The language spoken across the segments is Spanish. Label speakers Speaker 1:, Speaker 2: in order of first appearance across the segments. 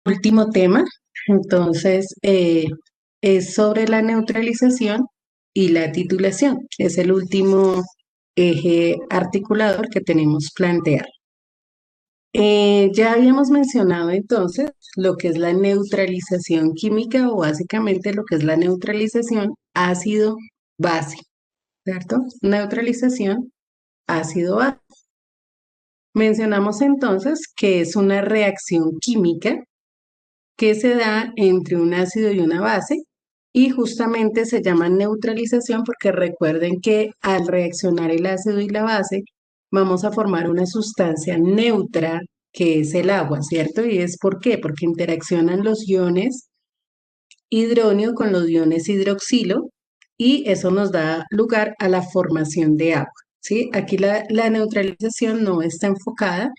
Speaker 1: Último tema, entonces, es sobre la neutralización y la titulación. Es el último eje articulador que tenemos planteado. Ya habíamos mencionado entonces lo que es la neutralización química o básicamente lo que es la neutralización ácido-base, ¿cierto? Neutralización ácido-base. Mencionamos entonces que es una reacción química que se da entre un ácido y una base y justamente se llama neutralización porque recuerden que al reaccionar el ácido y la base vamos a formar una sustancia neutra que es el agua, ¿cierto? ¿Y es por qué? Porque interaccionan los iones hidronio con los iones hidroxilo y eso nos da lugar a la formación de agua, ¿sí? Aquí la neutralización no está enfocada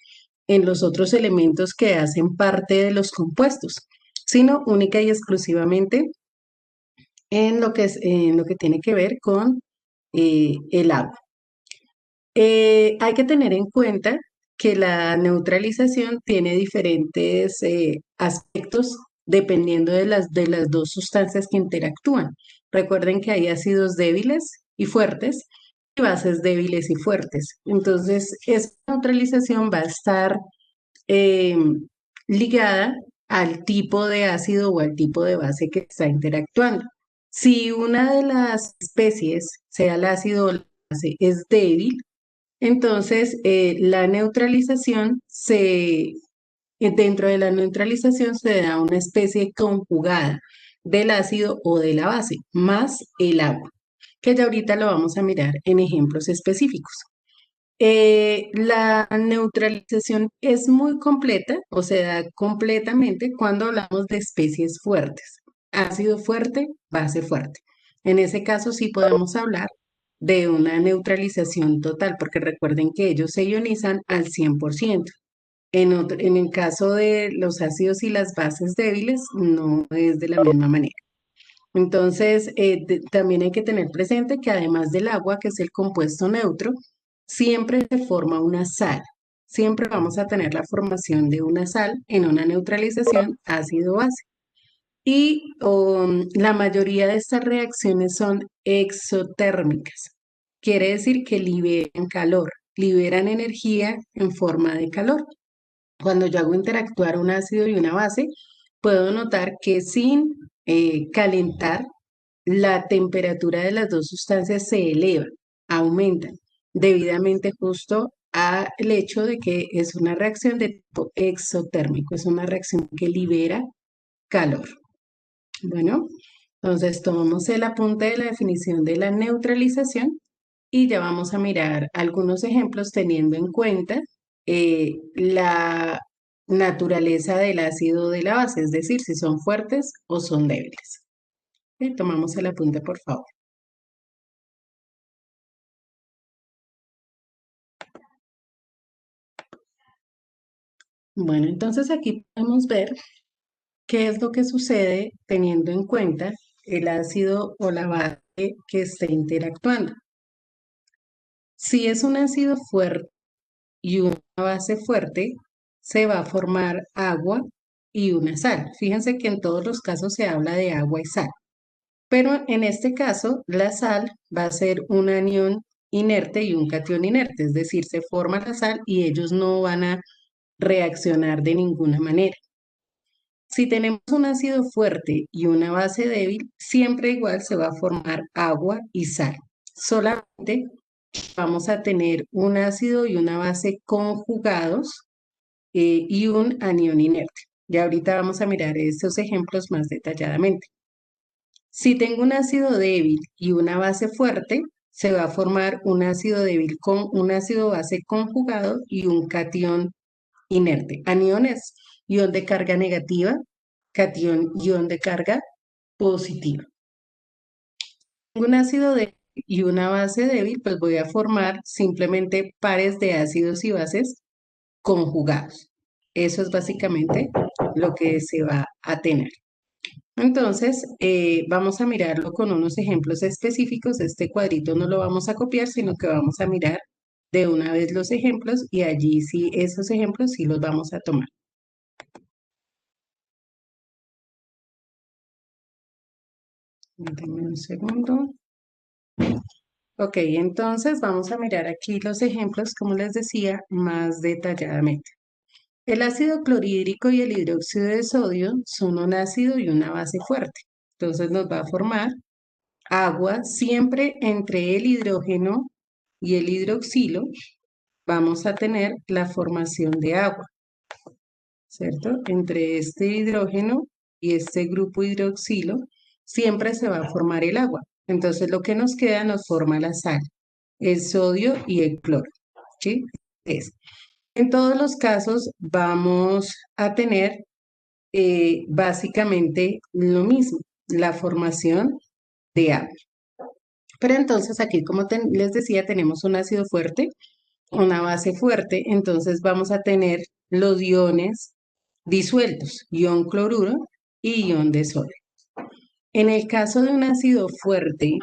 Speaker 1: en los otros elementos que hacen parte de los compuestos, sino única y exclusivamente en lo que en lo que tiene que ver con el agua. Hay que tener en cuenta que la neutralización tiene diferentes aspectos dependiendo de las dos sustancias que interactúan. Recuerden que hay ácidos débiles y fuertes y bases débiles y fuertes. Entonces, esa neutralización va a estar eh, ligada al tipo de ácido o al tipo de base que está interactuando. Si una de las especies, sea el ácido o la base, es débil, entonces la neutralización dentro de la neutralización se da una especie conjugada del ácido o de la base, más el agua, que ya ahorita lo vamos a mirar en ejemplos específicos. La neutralización es muy completa o se da completamente cuando hablamos de especies fuertes. Ácido fuerte, base fuerte. En ese caso sí podemos hablar de una neutralización total, porque recuerden que ellos se ionizan al 100%. En el caso de los ácidos y las bases débiles, no es de la misma manera. Entonces, también hay que tener presente que además del agua, que es el compuesto neutro, siempre se forma una sal. Siempre vamos a tener la formación de una sal en una neutralización ácido-base. Y la mayoría de estas reacciones son exotérmicas. Quiere decir que liberan calor, liberan energía en forma de calor. Cuando yo hago interactuar un ácido y una base, puedo notar que sin calentar, la temperatura de las dos sustancias se eleva, aumenta, debidamente justo al hecho de que es una reacción de tipo exotérmico, es una reacción que libera calor. Bueno, entonces tomamos el apunte de la definición de la neutralización y ya vamos a mirar algunos ejemplos teniendo en cuenta la naturaleza del ácido de la base, es decir, si son fuertes o son débiles. Tomamos el apunte, por favor. Bueno, entonces aquí podemos ver qué es lo que sucede teniendo en cuenta el ácido o la base que esté interactuando. Si es un ácido fuerte y una base fuerte, se va a formar agua y una sal. Fíjense que en todos los casos se habla de agua y sal, pero en este caso la sal va a ser un anión inerte y un catión inerte, es decir, se forma la sal y ellos no van a reaccionar de ninguna manera. Si tenemos un ácido fuerte y una base débil, siempre igual se va a formar agua y sal. Solamente vamos a tener un ácido y una base conjugados y un anión inerte. Ya ahorita vamos a mirar estos ejemplos más detalladamente. Si tengo un ácido débil y una base fuerte, se va a formar un ácido débil con un ácido base conjugado y un catión inerte. Aniones, ion de carga negativa, catión, ion de carga positiva. Un ácido débil y una base débil, pues voy a formar simplemente pares de ácidos y bases conjugados. Eso es básicamente lo que se va a tener. Entonces, vamos a mirarlo con unos ejemplos específicos. Este cuadrito no lo vamos a copiar, sino que vamos a mirar de una vez los ejemplos y allí sí, esos ejemplos sí los vamos a tomar. Dame un segundo. Ok, entonces vamos a mirar aquí los ejemplos, como les decía, más detalladamente. El ácido clorhídrico y el hidróxido de sodio son un ácido y una base fuerte. Entonces nos va a formar agua siempre entre el hidrógeno y el hidroxilo. Vamos a tener la formación de agua, ¿cierto? Entre este hidrógeno y este grupo hidroxilo siempre se va a formar el agua. Entonces lo que nos queda nos forma la sal, el sodio y el cloro, ¿sí? En todos los casos vamos a tener básicamente lo mismo, la formación de agua. Pero entonces aquí, como les decía, tenemos un ácido fuerte, una base fuerte, entonces vamos a tener los iones disueltos, ion cloruro y ion de sodio. En el caso de un ácido fuerte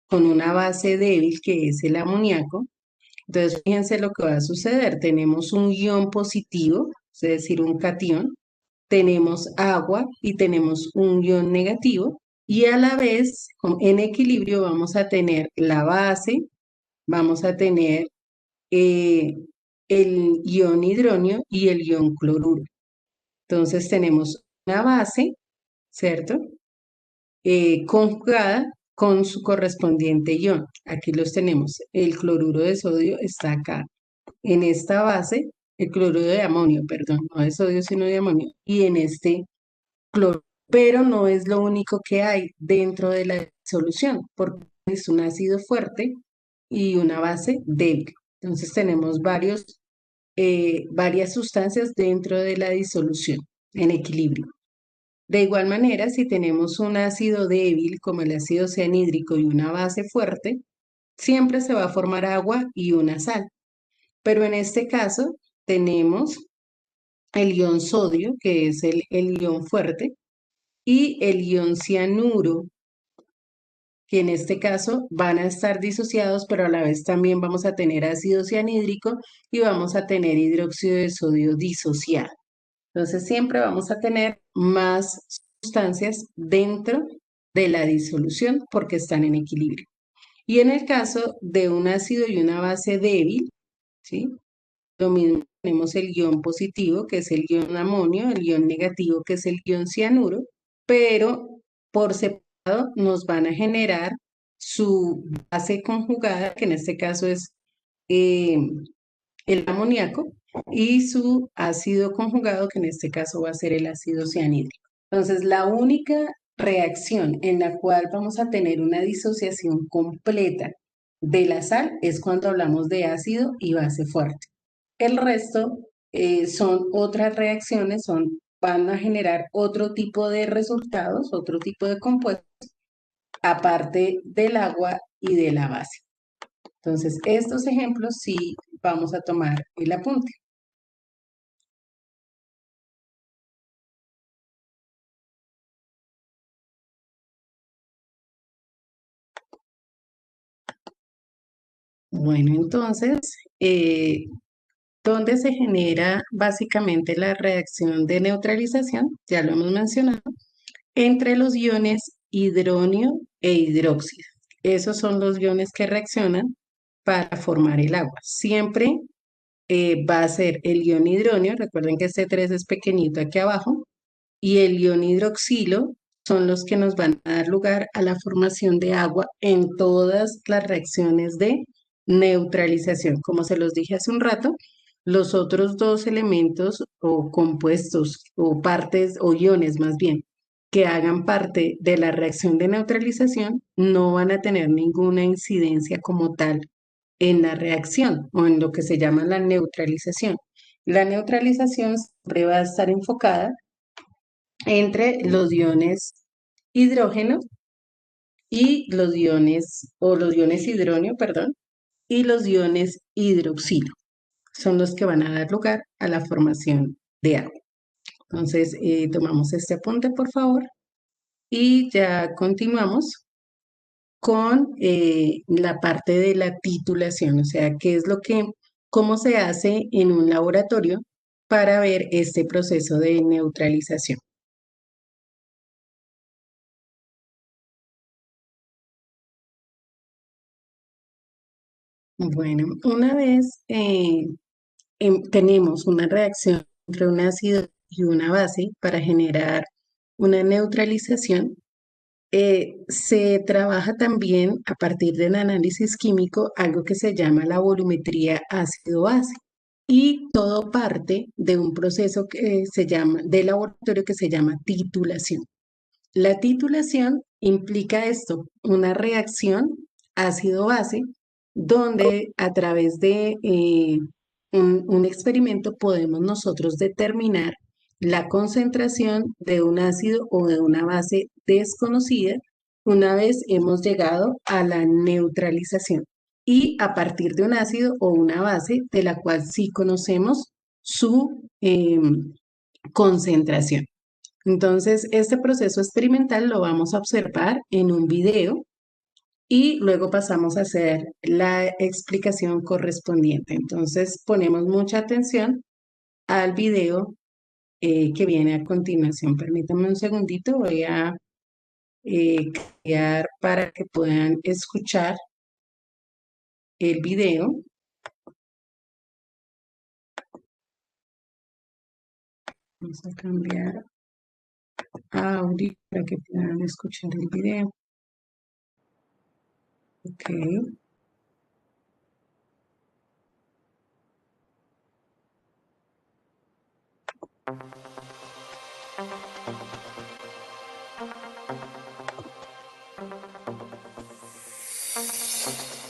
Speaker 1: con una base débil, que es el amoníaco, entonces fíjense lo que va a suceder. Tenemos un ion positivo, es decir, un catión, tenemos agua y tenemos un ion negativo, y a la vez, en equilibrio, vamos a tener la base, vamos a tener eh, el ion hidronio y el ion cloruro. Entonces tenemos una base, ¿cierto? Conjugada con su correspondiente ion. Aquí los tenemos. El cloruro de sodio está acá en esta base, el cloruro de amonio, perdón, no de sodio, sino de amonio, y en este cloro. Pero no es lo único que hay dentro de la solución, porque es un ácido fuerte y una base débil. Entonces tenemos varias sustancias dentro de la disolución en equilibrio. De igual manera, si tenemos un ácido débil como el ácido cianhídrico y una base fuerte, siempre se va a formar agua y una sal. Pero en este caso tenemos el ion sodio, que es el ion fuerte, y el ion cianuro, que en este caso van a estar disociados, pero a la vez también vamos a tener ácido cianhídrico y vamos a tener hidróxido de sodio disociado. Entonces siempre vamos a tener más sustancias dentro de la disolución porque están en equilibrio. Y en el caso de un ácido y una base débil, ¿sí? Lo mismo tenemos el ion positivo, que es el ion amonio, el ion negativo, que es el ion cianuro, pero por separado nos van a generar su base conjugada, que en este caso es eh, el amoníaco, y su ácido conjugado, que en este caso va a ser el ácido cianhídrico. Entonces, la única reacción en la cual vamos a tener una disociación completa de la sal es cuando hablamos de ácido y base fuerte. El resto son otras reacciones, van a generar otro tipo de resultados, otro tipo de compuestos, aparte del agua y de la base. Entonces, estos ejemplos sí vamos a tomar el apunte. Bueno, entonces, ¿dónde se genera básicamente la reacción de neutralización? Ya lo hemos mencionado, entre los iones hidronio e hidróxido. Esos son los iones que reaccionan para formar el agua. Siempre va a ser el ion hidronio, recuerden que este 3 es pequeñito aquí abajo, y el ion hidroxilo son los que nos van a dar lugar a la formación de agua en todas las reacciones de neutralización. Como se los dije hace un rato, los otros dos elementos o compuestos o partes o iones más bien que hagan parte de la reacción de neutralización no van a tener ninguna incidencia como tal en la reacción o en lo que se llama la neutralización. La neutralización siempre va a estar enfocada entre los iones hidrógeno y los iones, o los iones hidronio, perdón, y los iones hidroxilo. Son los que van a dar lugar a la formación de agua. Entonces, tomamos este apunte, por favor, y ya continuamos con la parte de la titulación, o sea, cómo se hace en un laboratorio para ver este proceso de neutralización. Bueno, una vez tenemos una reacción entre un ácido y una base para generar una neutralización, se trabaja también a partir del análisis químico algo que se llama la volumetría ácido-base. Y todo parte de un proceso que se llama, de laboratorio que se llama titulación. La titulación implica esto, una reacción ácido-base, donde a través de un experimento podemos nosotros determinar la concentración de un ácido o de una base desconocida una vez hemos llegado a la neutralización y a partir de un ácido o una base de la cual sí conocemos su concentración. Entonces, este proceso experimental lo vamos a observar en un video y luego pasamos a hacer la explicación correspondiente. Entonces, ponemos mucha atención al video que viene a continuación. Permítanme un segundito, voy a crear para que puedan escuchar el video. Vamos a cambiar a audio para que puedan escuchar el video. Ok.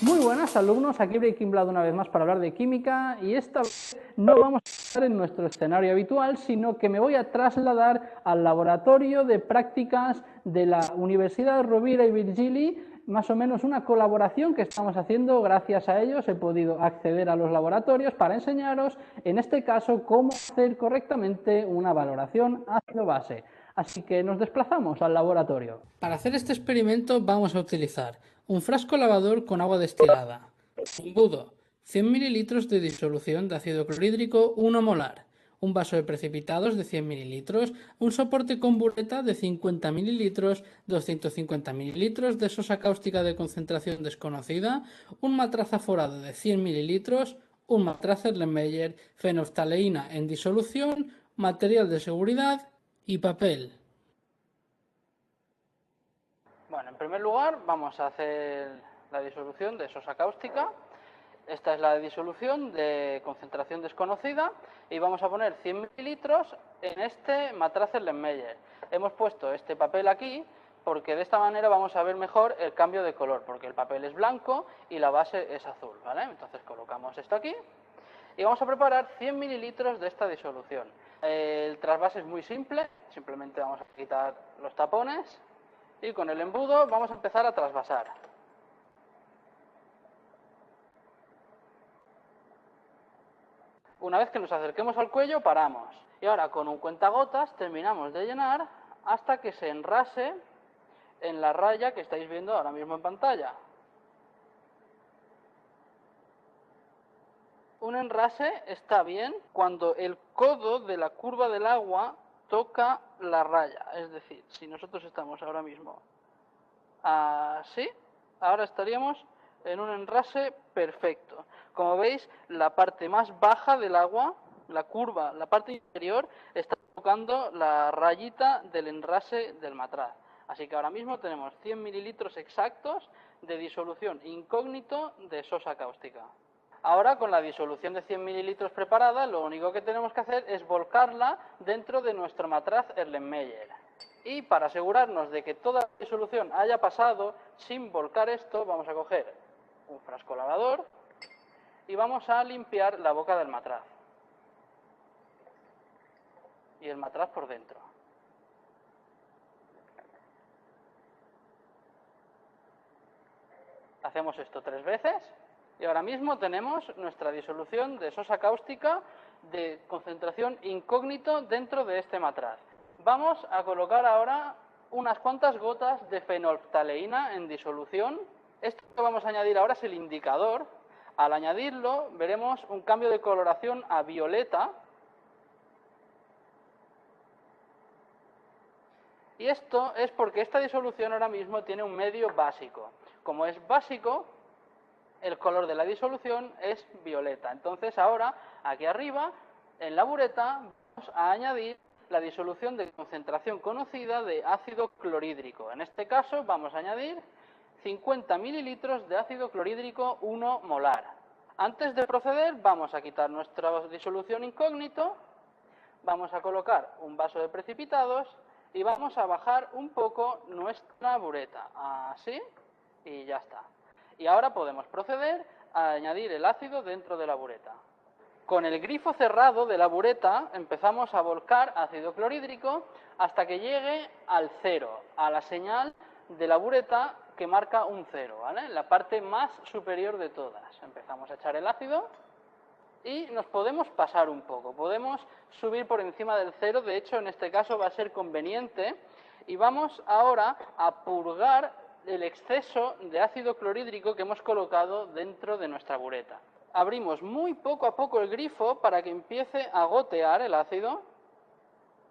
Speaker 2: Muy buenas alumnos, aquí Breaking Bad una vez más para hablar de química y esta vez no vamos a estar en nuestro escenario habitual, sino que me voy a trasladar al laboratorio de prácticas de la Universidad Rovira i Virgili, más o menos una colaboración que estamos haciendo. Gracias a ellos he podido acceder a los laboratorios para enseñaros, en este caso, cómo hacer correctamente una valoración ácido-base. Así que nos desplazamos al laboratorio. Para hacer este experimento vamos a utilizar un frasco lavador con agua destilada, un embudo, 100 ml de disolución de ácido clorhídrico 1 molar, un vaso de precipitados de 100 ml, un soporte con bureta de 50 ml, 250 ml de sosa cáustica de concentración desconocida, un matraz aforado de 100 ml, un matraz Erlenmeyer, fenoftaleína en disolución, material de seguridad y papel. Bueno, en primer lugar vamos a hacer la disolución de sosa cáustica. Esta es la disolución de concentración desconocida y vamos a poner 100 mililitros en este matraz Erlenmeyer. Hemos puesto este papel aquí porque de esta manera vamos a ver mejor el cambio de color, porque el papel es blanco y la base es azul, ¿vale? Entonces colocamos esto aquí y vamos a preparar 100 mililitros de esta disolución. El trasvase es muy simple, simplemente vamos a quitar los tapones y con el embudo vamos a empezar a trasvasar. Una vez que nos acerquemos al cuello, paramos. Y ahora con un cuentagotas terminamos de llenar hasta que se enrase en la raya que estáis viendo ahora mismo en pantalla. Un enrase está bien cuando el codo de la curva del agua toca la raya. Es decir, si nosotros estamos ahora mismo así, ahora estaríamos en un enrase perfecto. Como veis, la parte más baja del agua, la curva, la parte inferior, está tocando la rayita del enrase del matraz. Así que ahora mismo tenemos 100 mililitros exactos de disolución incógnito de sosa cáustica. Ahora, con la disolución de 100 mililitros preparada, lo único que tenemos que hacer es volcarla dentro de nuestro matraz Erlenmeyer. Y para asegurarnos de que toda la disolución haya pasado sin volcar esto, vamos a coger un frasco lavador y vamos a limpiar la boca del matraz. Y el matraz por dentro. Hacemos esto 3 veces y ahora mismo tenemos nuestra disolución de sosa cáustica de concentración incógnito dentro de este matraz. Vamos a colocar ahora unas cuantas gotas de fenolftaleína en disolución. Esto que vamos a añadir ahora es el indicador. Al añadirlo veremos un cambio de coloración a violeta. Y esto es porque esta disolución ahora mismo tiene un medio básico. Como es básico, el color de la disolución es violeta. Entonces ahora, aquí arriba, en la bureta, vamos a añadir la disolución de concentración conocida de ácido clorhídrico. En este caso vamos a añadir 50 mililitros de ácido clorhídrico 1 molar. Antes de proceder vamos a quitar nuestra disolución incógnito, vamos a colocar un vaso de precipitados y vamos a bajar un poco nuestra bureta, así, y ya está. Y ahora podemos proceder a añadir el ácido dentro de la bureta. Con el grifo cerrado de la bureta empezamos a volcar ácido clorhídrico hasta que llegue al cero, a la señal de la bureta que marca un cero, ¿vale? La parte más superior de todas. Empezamos a echar el ácido y nos podemos pasar un poco, podemos subir por encima del cero, de hecho en este caso va a ser conveniente, y vamos ahora a purgar el exceso de ácido clorhídrico que hemos colocado dentro de nuestra bureta. Abrimos muy poco a poco el grifo para que empiece a gotear el ácido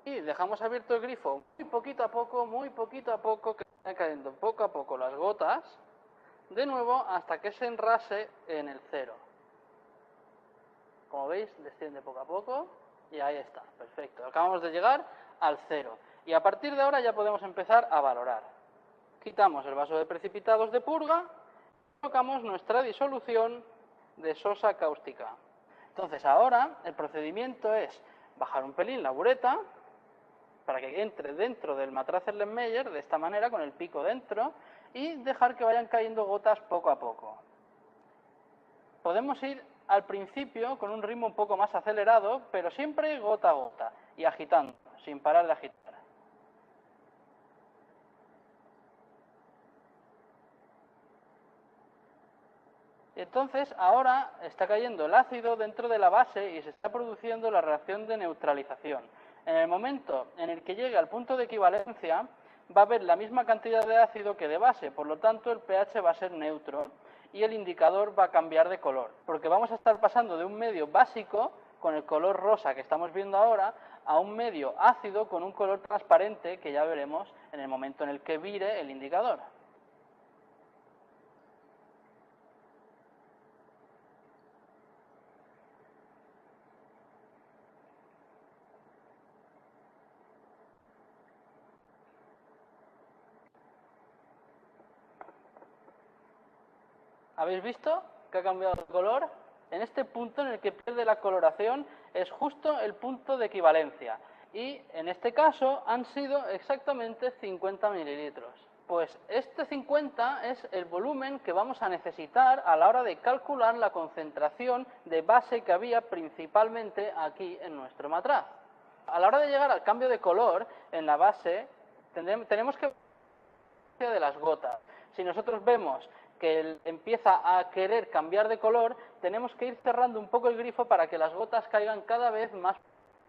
Speaker 2: y dejamos abierto el grifo muy poquito a poco, que vayan cayendo poco a poco las gotas, de nuevo hasta que se enrase en el cero. Como veis, desciende poco a poco y ahí está, perfecto. Acabamos de llegar al cero y a partir de ahora ya podemos empezar a valorar. Quitamos el vaso de precipitados de purga y colocamos nuestra disolución de sosa cáustica. Entonces ahora el procedimiento es bajar un pelín la bureta para que entre dentro del matraz Erlenmeyer de esta manera, con el pico dentro, y dejar que vayan cayendo gotas poco a poco. Podemos ir al principio con un ritmo un poco más acelerado, pero siempre gota a gota y agitando, sin parar de agitar. Y entonces ahora está cayendo el ácido dentro de la base y se está produciendo la reacción de neutralización. En el momento en el que llegue al punto de equivalencia, va a haber la misma cantidad de ácido que de base, por lo tanto el pH va a ser neutro y el indicador va a cambiar de color, porque vamos a estar pasando de un medio básico, con el color rosa que estamos viendo ahora, a un medio ácido con un color transparente que ya veremos en el momento en el que vire el indicador. ¿Habéis visto que ha cambiado de color? En este punto en el que pierde la coloración es justo el punto de equivalencia. Y en este caso han sido exactamente 50 mililitros. Pues este 50 es el volumen que vamos a necesitar a la hora de calcular la concentración de base que había principalmente aquí en nuestro matraz. A la hora de llegar al cambio de color en la base, tenemos que ver de las gotas. Si nosotros vemos que empieza a querer cambiar de color, tenemos que ir cerrando un poco el grifo para que las gotas caigan cada vez más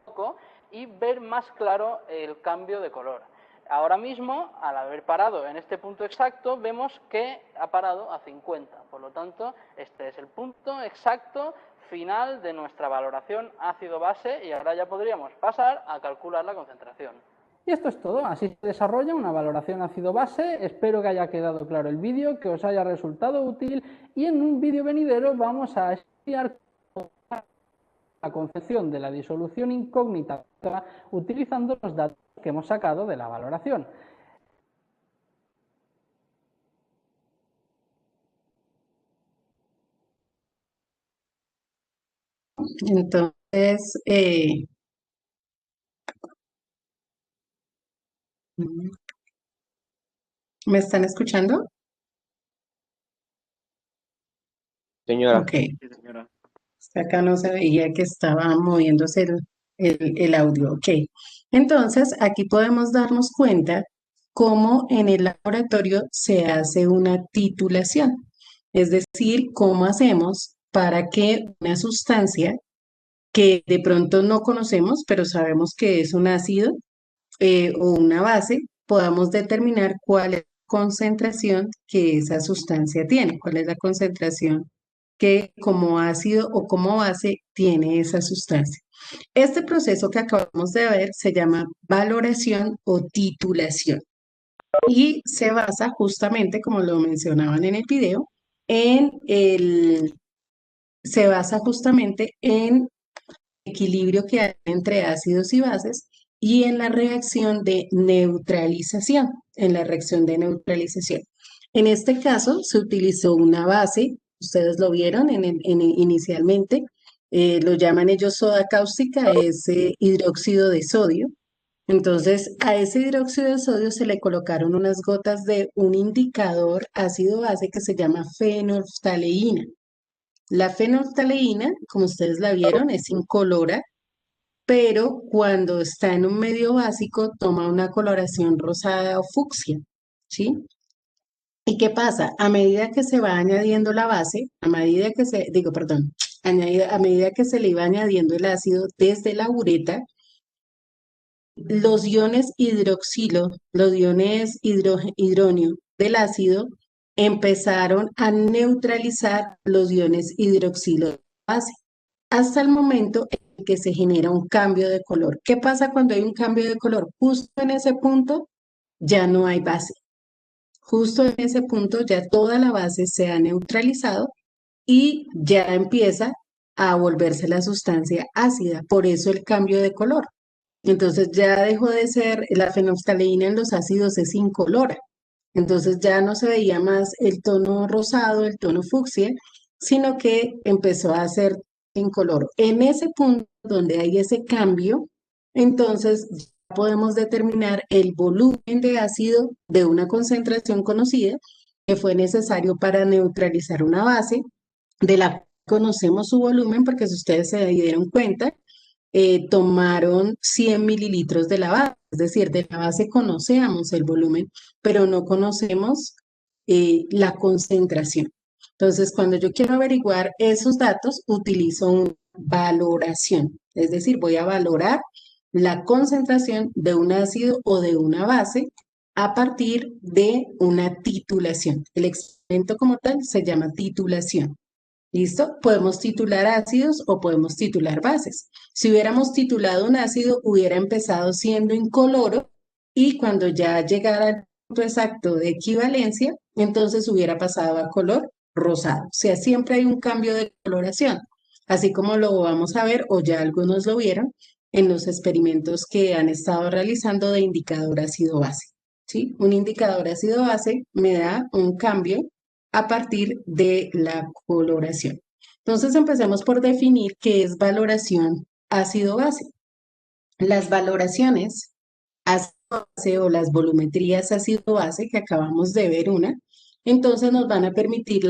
Speaker 2: poco y ver más claro el cambio de color. Ahora mismo, al haber parado en este punto exacto, vemos que ha parado a 50. Por lo tanto, este es el punto exacto final de nuestra valoración ácido-base y ahora ya podríamos pasar a calcular la concentración. Y esto es todo, así se desarrolla una valoración ácido-base. Espero que haya quedado claro el vídeo, que os haya resultado útil y en un vídeo venidero vamos a estudiar la concepción de la disolución incógnita utilizando los datos que hemos sacado de la valoración.
Speaker 1: Entonces, ¿me están escuchando?
Speaker 3: Señora.
Speaker 1: Ok.
Speaker 3: Sí, señora.
Speaker 1: Acá no se veía que estaba moviéndose el audio. Ok. Entonces, aquí podemos darnos cuenta cómo en el laboratorio se hace una titulación. Es decir, cómo hacemos para que una sustancia que de pronto no conocemos, pero sabemos que es un ácido o una base, podamos determinar cuál es la concentración que esa sustancia tiene, cuál es la concentración que como ácido o como base tiene esa sustancia. Este proceso que acabamos de ver se llama valoración o titulación y se basa justamente, como lo mencionaban en el video, se basa justamente en equilibrio que hay entre ácidos y bases y en la reacción de neutralización, en la reacción de neutralización. En este caso se utilizó una base, ustedes lo vieron inicialmente, lo llaman ellos soda cáustica, es hidróxido de sodio. Entonces, a ese hidróxido de sodio se le colocaron unas gotas de un indicador ácido base que se llama fenolftaleína. La fenolftaleína, como ustedes la vieron, es incolora, pero cuando está en un medio básico toma una coloración rosada o fucsia, ¿sí? ¿Y qué pasa? A medida que se va añadiendo la base, a medida que se le iba añadiendo el ácido desde la ureta, los iones hidroxilo, los iones hidronio del ácido empezaron a neutralizar los iones hidroxilo de la base, hasta el momento en que se genera un cambio de color. ¿Qué pasa cuando hay un cambio de color? Justo en ese punto ya no hay base. Justo en ese punto ya toda la base se ha neutralizado y ya empieza a volverse la sustancia ácida. Por eso el cambio de color. Entonces ya dejó de ser, la fenolftaleína en los ácidos es incolora. Entonces ya no se veía más el tono rosado, el tono fucsia, sino que empezó a ser incoloro. En ese punto donde hay ese cambio, entonces ya podemos determinar el volumen de ácido de una concentración conocida que fue necesario para neutralizar una base de la que conocemos su volumen, porque si ustedes se dieron cuenta, tomaron 100 mililitros de la base, es decir, de la base conocemos el volumen, pero no conocemos la concentración. Entonces, cuando yo quiero averiguar esos datos, utilizo una valoración, es decir, voy a valorar la concentración de un ácido o de una base a partir de una titulación. El experimento como tal se llama titulación. ¿Listo? Podemos titular ácidos o podemos titular bases. Si hubiéramos titulado un ácido, hubiera empezado siendo incoloro y cuando ya llegara al punto exacto de equivalencia, entonces hubiera pasado a color rosado. O sea, siempre hay un cambio de coloración, así como lo vamos a ver o ya algunos lo vieron en los experimentos que han estado realizando de indicador ácido-base. ¿Sí? Un indicador ácido-base me da un cambio a partir de la coloración. Entonces empecemos por definir qué es valoración ácido-base. Las valoraciones ácido-base o las volumetrías ácido-base, que acabamos de ver una, entonces nos van a permitir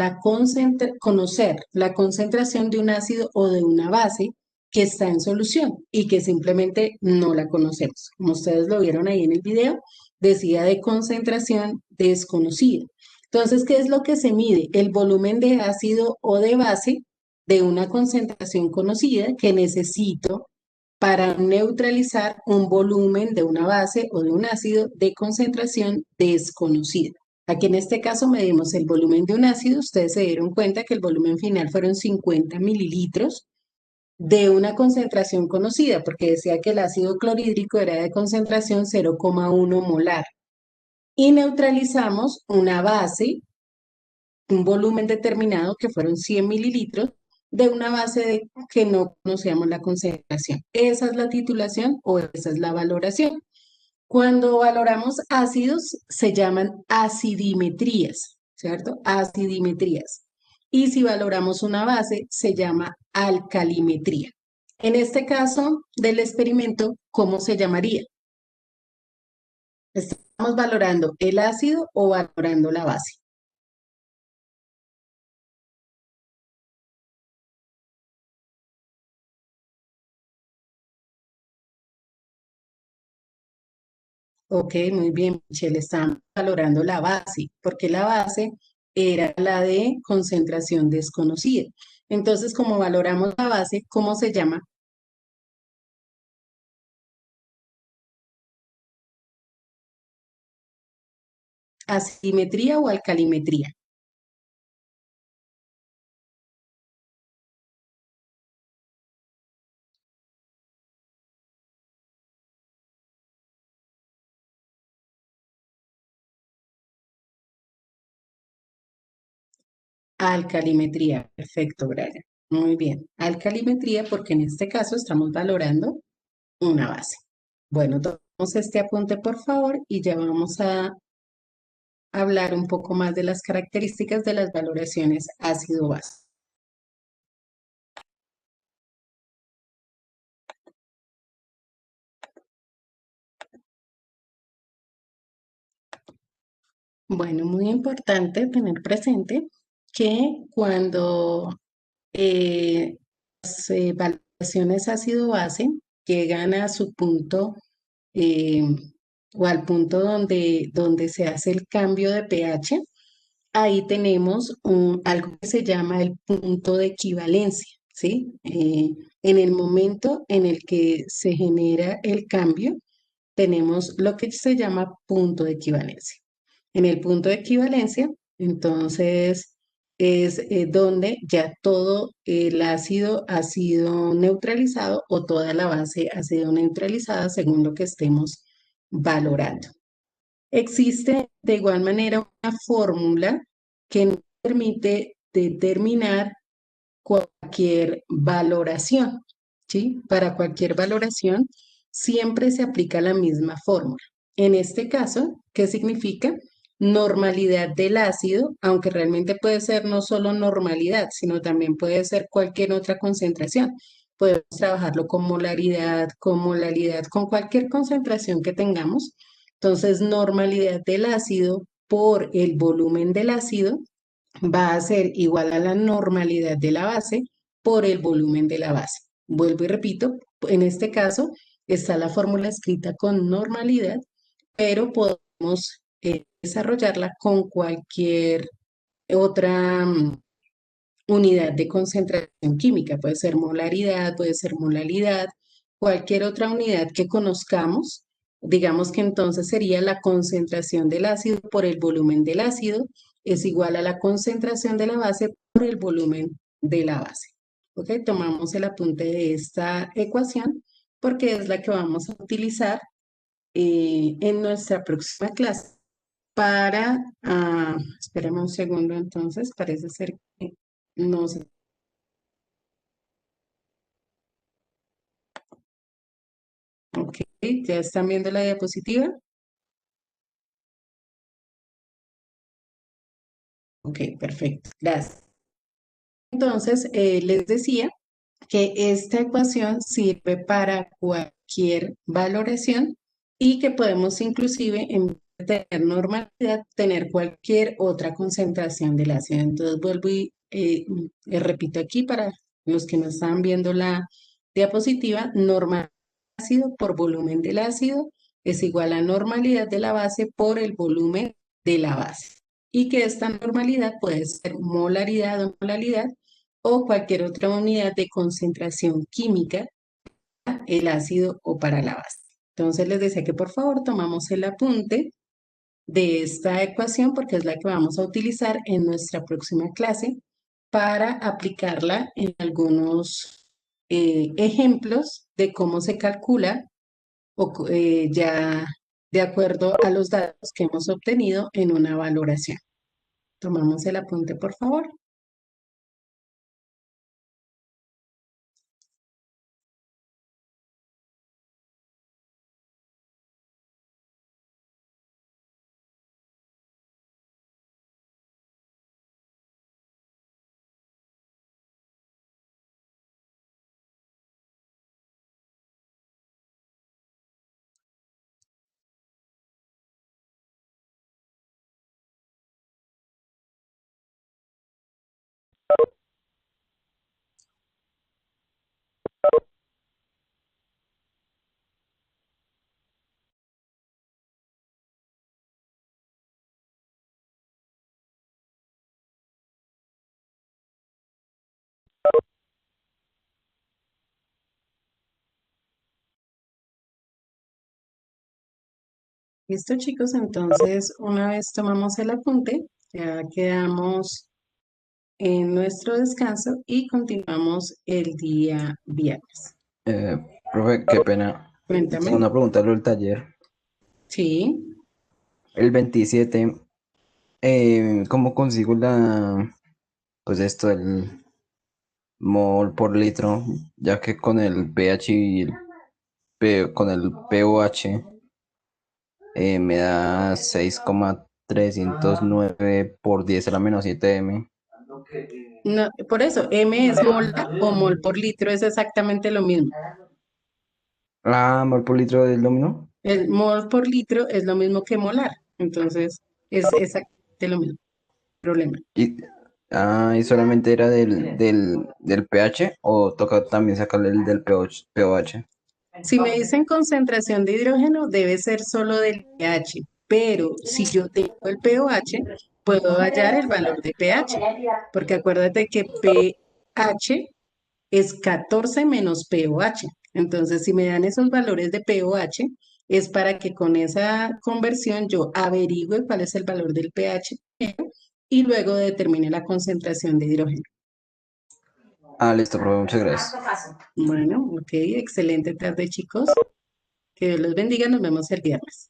Speaker 1: conocer la concentración de un ácido o de una base que está en solución y que simplemente no la conocemos. Como ustedes lo vieron ahí en el video, decía de concentración desconocida. Entonces, ¿qué es lo que se mide? El volumen de ácido o de base de una concentración conocida que necesito para neutralizar un volumen de una base o de un ácido de concentración desconocida. Aquí en este caso medimos el volumen de un ácido. Ustedes se dieron cuenta que el volumen final fueron 50 mililitros de una concentración conocida, porque decía que el ácido clorhídrico era de concentración 0,1 molar. Y neutralizamos una base, un volumen determinado, que fueron 100 mililitros, de una base que no conocíamos la concentración. Esa es la titulación o esa es la valoración. Cuando valoramos ácidos, se llaman acidimetrías, ¿cierto? Acidimetrías. Y si valoramos una base, se llama alcalimetría. En este caso del experimento, ¿cómo se llamaría? ¿Estamos valorando el ácido o valorando la base? Ok, muy bien, Michelle, estamos valorando la base, porque la base era la de concentración desconocida. Entonces, como valoramos la base, ¿cómo se llama? ¿Acidimetría o alcalimetría? Alcalimetría, perfecto, Brian. Muy bien. Alcalimetría porque en este caso estamos valorando una base. Bueno, tomemos este apunte por favor y ya vamos a hablar un poco más de las características de las valoraciones ácido-base. Bueno, muy importante tener presente que cuando las evaluaciones ácido-base llegan a su punto eh, o al punto donde se hace el cambio de pH, ahí tenemos algo que se llama el punto de equivalencia, ¿sí? En el momento en el que se genera el cambio, tenemos lo que se llama punto de equivalencia. En el punto de equivalencia, entonces, es donde ya todo el ácido ha sido neutralizado o toda la base ha sido neutralizada según lo que estemos valorando. Existe de igual manera una fórmula que nos permite determinar cualquier valoración, ¿sí? Para cualquier valoración siempre se aplica la misma fórmula. En este caso, ¿qué significa? Normalidad del ácido, aunque realmente puede ser no solo normalidad, sino también puede ser cualquier otra concentración. Podemos trabajarlo con molaridad, con cualquier concentración que tengamos. Entonces, normalidad del ácido por el volumen del ácido va a ser igual a la normalidad de la base por el volumen de la base. Vuelvo y repito, en este caso está la fórmula escrita con normalidad, pero podemos desarrollarla con cualquier otra unidad de concentración química. Puede ser molaridad, puede ser molalidad, cualquier otra unidad que conozcamos. Digamos que entonces sería la concentración del ácido por el volumen del ácido es igual a la concentración de la base por el volumen de la base. ¿Ok? Tomamos el apunte de esta ecuación porque es la que vamos a utilizar en nuestra próxima clase para, espérame un segundo entonces, parece ser que no se... Ok, ¿ya están viendo la diapositiva? Ok, perfecto, gracias. Entonces, les decía que esta ecuación sirve para cualquier valoración y que podemos inclusive en vez de tener normalidad, tener cualquier otra concentración del ácido. Entonces vuelvo y repito aquí para los que no están viendo la diapositiva, normal ácido por volumen del ácido es igual a normalidad de la base por el volumen de la base. Y que esta normalidad puede ser molaridad o molalidad o cualquier otra unidad de concentración química, el ácido o para la base. Entonces les decía que por favor tomamos el apunte de esta ecuación porque es la que vamos a utilizar en nuestra próxima clase para aplicarla en algunos ejemplos de cómo se calcula ya de acuerdo a los datos que hemos obtenido en una valoración. Tomamos el apunte, por favor. Listo, chicos, entonces una vez tomamos el apunte, ya quedamos en nuestro descanso y continuamos el día viernes.
Speaker 4: Eh, Profe, qué pena.
Speaker 1: Cuéntame.
Speaker 4: Una pregunta del taller.
Speaker 1: Sí,
Speaker 4: El 27, ¿cómo consigo pues esto del mol por litro, ya que con el pH y con el pOH me da 6,309 por 10 a la menos 7 m.
Speaker 1: No, por eso, M es molar o mol por litro es exactamente lo mismo.
Speaker 4: Ah, mol por litro del dominó.
Speaker 1: El mol por litro es lo mismo que molar. Entonces, es exactamente lo mismo. Problema.
Speaker 4: Y, ¿y solamente era del pH o toca también sacarle el del pOH?
Speaker 1: Si me dicen concentración de hidrógeno, debe ser solo del pH, pero si yo tengo el pOH, puedo hallar el valor de pH, porque acuérdate que pH es 14 menos pOH. Entonces, si me dan esos valores de pOH, es para que con esa conversión yo averigüe cuál es el valor del pH y luego determine la concentración de hidrógeno.
Speaker 4: Ah, listo, profe, muchas gracias.
Speaker 1: Bueno, ok, excelente tarde, chicos. Que Dios los bendiga, nos vemos el viernes.